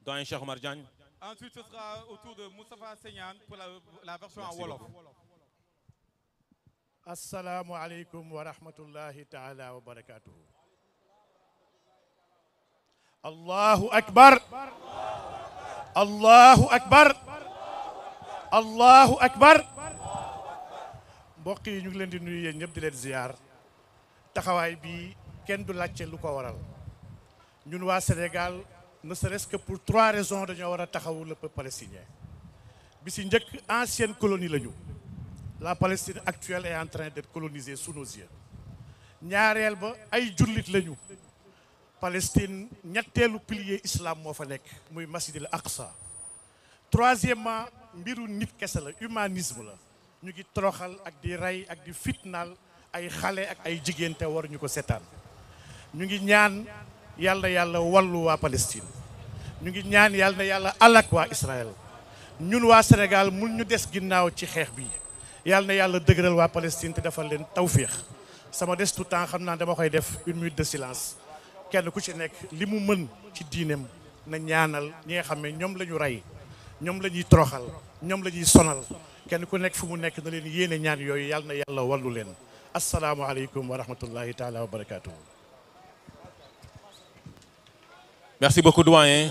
Doyen Cheikh Omar Diagne. Ensuite, ce sera au tour de Moustapha Seyniane pour la version en Wolof. Assalamu alaikum wa rahmatullahi ta'ala wa barakatuhu. Allahu Akbar. Allahu Akbar. Allahu Akbar. mbokk yi ñu ngi leen di nuyu yéen ñëpp di leen ziar taxawaay bi kenn du laajte lu ko waral ñun waa Sénégal ne serait-ce que pour 3 raisons dañoo war a taxawu le peuple palestinien bi si njëkk ancienne colonie la ñu la Palestine actuelle est en train d'être colonisée sous nos yeux ñaareel ba ay jullit lañu Palestine ñetteelu pilier islam moo fa nekk muy masjidil Aqsa troisièmement mbiru nit kese la humanisme la ñu ngi toroxal ak di rey ak di fitnaal ay xale ak ay jigéen te waruñu ko seetaan ñu ngi ñaan yàlla wallu waa Palestine ñu ngi ñaan yàlla alak waa Israël ñun waa Sénégal mun ñu des ginnaaw ci xeex bi yàlla dëgëral waa Palestine te defal leen tawféex sama des tout temps xam naa dama koy def 1 minute de silence kenn ku ci nekk li mu mën ci diineem na ñaanal ñi nga xam ne ñoom la ñu rey ñoom la ñuy toroxal ñoom la ñuy sonal kenn ku nekk fu mu nekk na leen yéene ñaan yooyu yàlla wallu leen asalaamualeykum wa rahmatullahi taala wa barakatuhu. Merci beaucoup, doyen.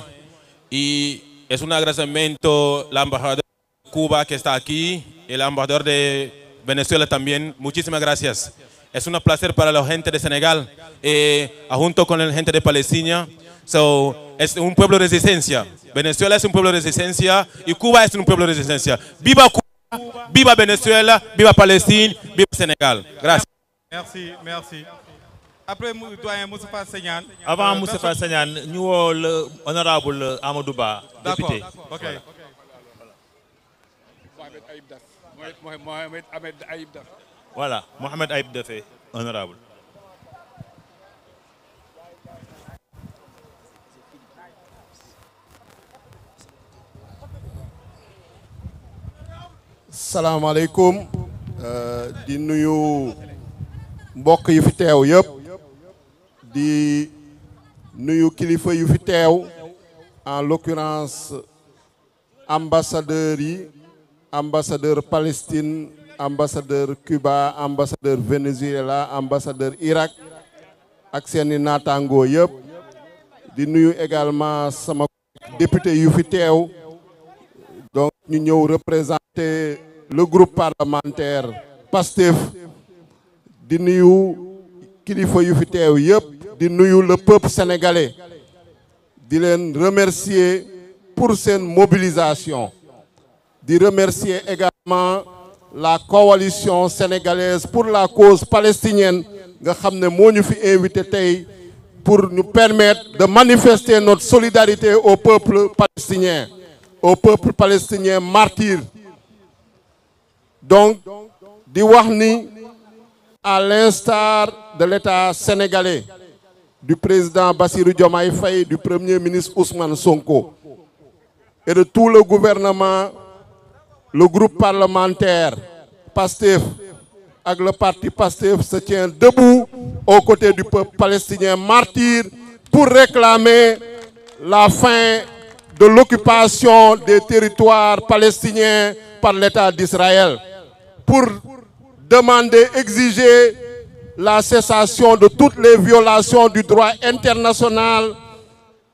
Y es un agradecimiento al embajador de Cuba que está aquí y el embajador de Venezuela también. Muchísimas gracias. Es un placer para la gente de Senegal junto con la gente de Palestina. Es un pueblo de resistencia. Venezuela es un pueblo de resistencia y Cuba es un pueblo de resistencia. ¡Viva Cuba! ¡Viva Venezuela! ¡Viva Palestine! ¡Viva Sénégal! Gracias. Merci. Après doyen Moustapha Seyniane. Avant Moustapha Seyniane, ñu woo le honorable Amadou Ba, député. Ok. Mohamed Ayib Daf. Voilà, Mohamed Ayib Dafé, honorable. Salaamaaleykum di nuyu mbokk yu fi teew yëpp di nuyu kilifa yu fi teew en l'occurrence ambassadeurs yi ambassadeur Palestine ambassadeur Cuba ambassadeur Venezuela ambassadeur Irak ak seeni naataangoo yëpp di nuyu également sama député yu fi teew donc ñu ñëw représenter le groupe parlementaire PASTEF di nuyu kilifa yu fi teew yëpp di nuyu le peuple sénégalais di leen remercier pour seen mobilisation di remercier également la coalition sénégalaise pour la cause palestinienne nga xam ne moo ñu fi invité tey pour nous permettre de manifester notre solidarité au peuple palestinien martyr. Donc di wax ni à l'instar de l'État sénégalais du président Bassirou Diomaye Faye, du premier ministre Ousmane Sonko et de tout le gouvernement, le groupe parlementaire PASTEF avec le parti PASTEF se tient debout aux côtés du peuple palestinien martyr pour réclamer la fin de l'occupation des territoires palestiniens par l'État d'Israël, pour demander, exiger la cessation de toutes les violations du droit international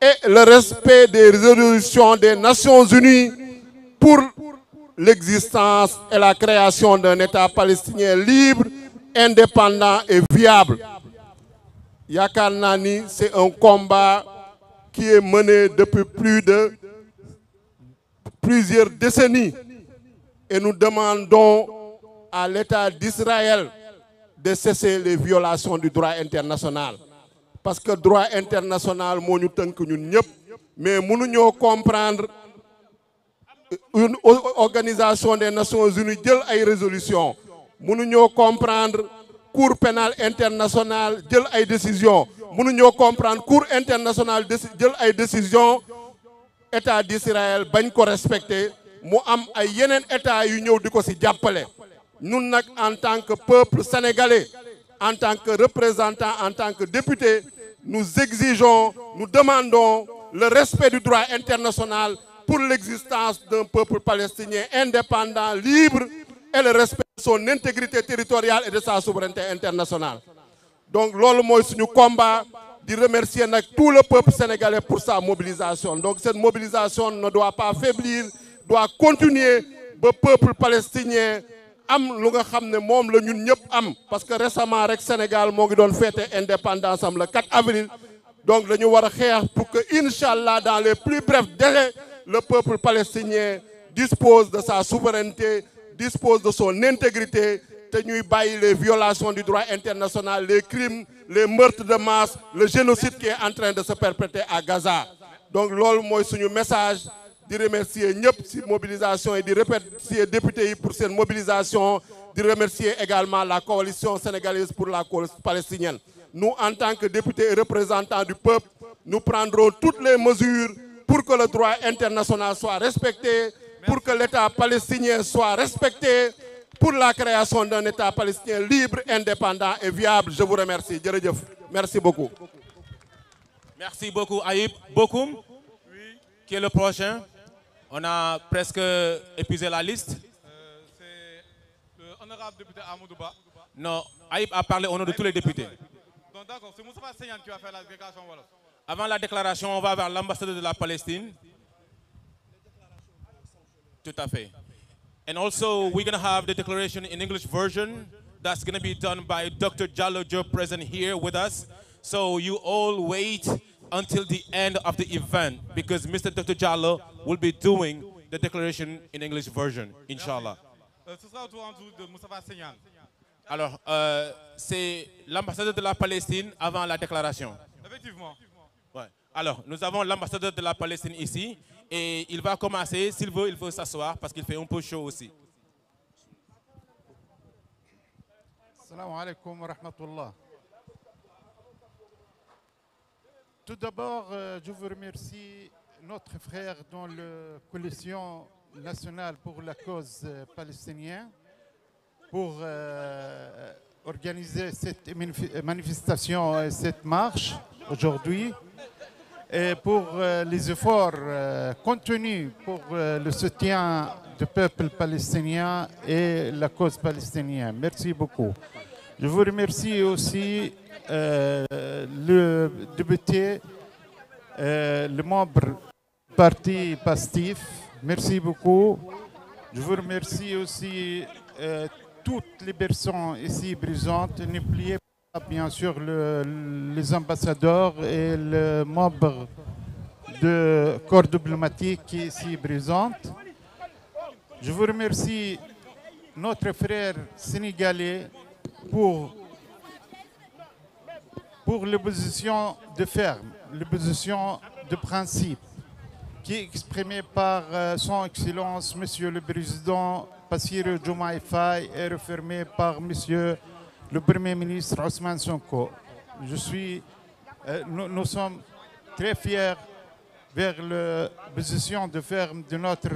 et le respect des résolutions des Nations Unies pour l'existence et la création d'un État palestinien libre, indépendant et viable. Yaakaar naa ni c'est un combat qui est mené depuis plusieurs décennies et nous demandons à l'État d'Israël de cesser les violations du droit international parce que droit international moo ñu tënk ñun ñëpp mais mënuñoo comprendre une organisation des Nations Unies jël ay résolutions mënuñoo comprendre Cour pénale internationale jël ay décisions mënuñoo comprendre Cour internationale jël ay décisions État d'Israël bañ ko respecter mu am ay yeneen État yu ñëw di ko ci jàppale. Ñun nag en tant que peuple sénégalais, en tant que représentant, en tant que député, nous exigeons, nous demandons le respect du droit international pour l'existence d'un peuple palestinien indépendant, libre et le respect de son intégrité territoriale et de sa souveraineté internationale. Donc, loolu mooy suñu combat di remercier tout le peuple sénégalais pour sa mobilisation. Donc, cette mobilisation ne doit pas faiblir, doit continuer. Le peuple palestinien am lu nga xam ne moom la ñun ñëpp am parce que récemment rek Sénégal moo ngi doon fêter indépendance am le 4 avril donc dañu war a xeex pour que inchallah dans les plus brefs délais le peuple palestinien dispose de sa souveraineté, dispose de son intégrité te ñuy bàyyi les violations du droit international, les crimes, les meurtres de masse, le génocide qui est en train de se perpétrer à Gaza. Donc loolu mooy suñu message. De remercier ñëpp ci mobilisation et de remercier députés pour cette mobilisation, de remercier également la coalition sénégalaise pour la cause palestinienne. Nous, en tant que députés et représentants du peuple, nous prendrons toutes les mesures pour que le droit international soit respecté, pour que l'État palestinien soit respecté, pour la création d'un État palestinien libre, indépendant et viable. Je vous remercie. Jërëjëf. Merci beaucoup. Merci beaucoup, Aïb Bokoum. Qui est le prochain? On a presque épuisé la liste. C'est l'honorable député Amadou Ba. Non, Aïb a parlé au nom de tous les députés. Donc d'accord, c'est Moustapha Seyane qui va faire la déclaration wolof. Avant la déclaration, on va vers l'ambassadeur de la Palestine. Tout à fait. And also, we're going to have the declaration in English version. That's going to be done by Dr. Jallo Diop present here with us. So you all wait until the end of the event because Mr. Dr. Jallo will be doing the declaration in English version, Inch'Allah. Ce sera au tour de Moustapha Seyane. Alors, c'est l'ambassadeur de la Palestine avant la déclaration. Effectivement. Ouais. Alors, nous avons l'ambassadeur de la Palestine ici et il va commencer. S'il veut, il faut s'asseoir parce qu'il fait un peu chaud aussi. Assalamu alaikum wa rahmatullah. Tout d'abord, je vous remercie notre frère dans la coalition nationale pour la cause palestinienne pour organiser cette manifestation et cette marche aujourd'hui et pour les efforts contenus pour le soutien du peuple palestinien et la cause palestinienne. Merci beaucoup. Je vous remercie aussi le député, le membre du parti PASTEF. Merci beaucoup. Je vous remercie aussi toutes les personnes ici présentes. N'oubliez pas, bien sûr, les ambassadeurs et les membres du corps diplomatique qui est ici présents. Je vous remercie notre frère sénégalais pour l'opposition de ferme, l'opposition de principe, qui est exprimée par son Excellence, Monsieur le Président Bassirou Diomaye Faye, et refermée par Monsieur le Premier ministre Ousmane Sonko. Nous sommes très fiers vers l'opposition de ferme de notre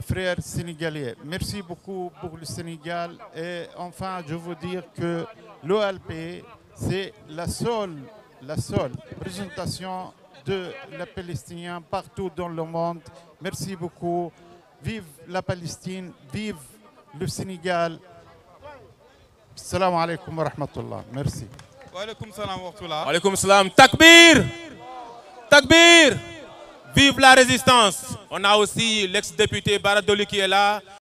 frère sénégalais. Merci beaucoup pour le Sénégal. Et enfin, je veux dire que l'OLP, c'est la seule présentation de la Palestine partout dans le monde. Merci beaucoup. Vive la Palestine, vive le Sénégal. Assalamu alaikum wa rahmatullah. Merci. Wa alaikum salam wa rahmatullah. Wa alaikum salam. Takbir! Takbir! Vive la résistance! On a aussi l'ex-député Bara Dolly qui est là.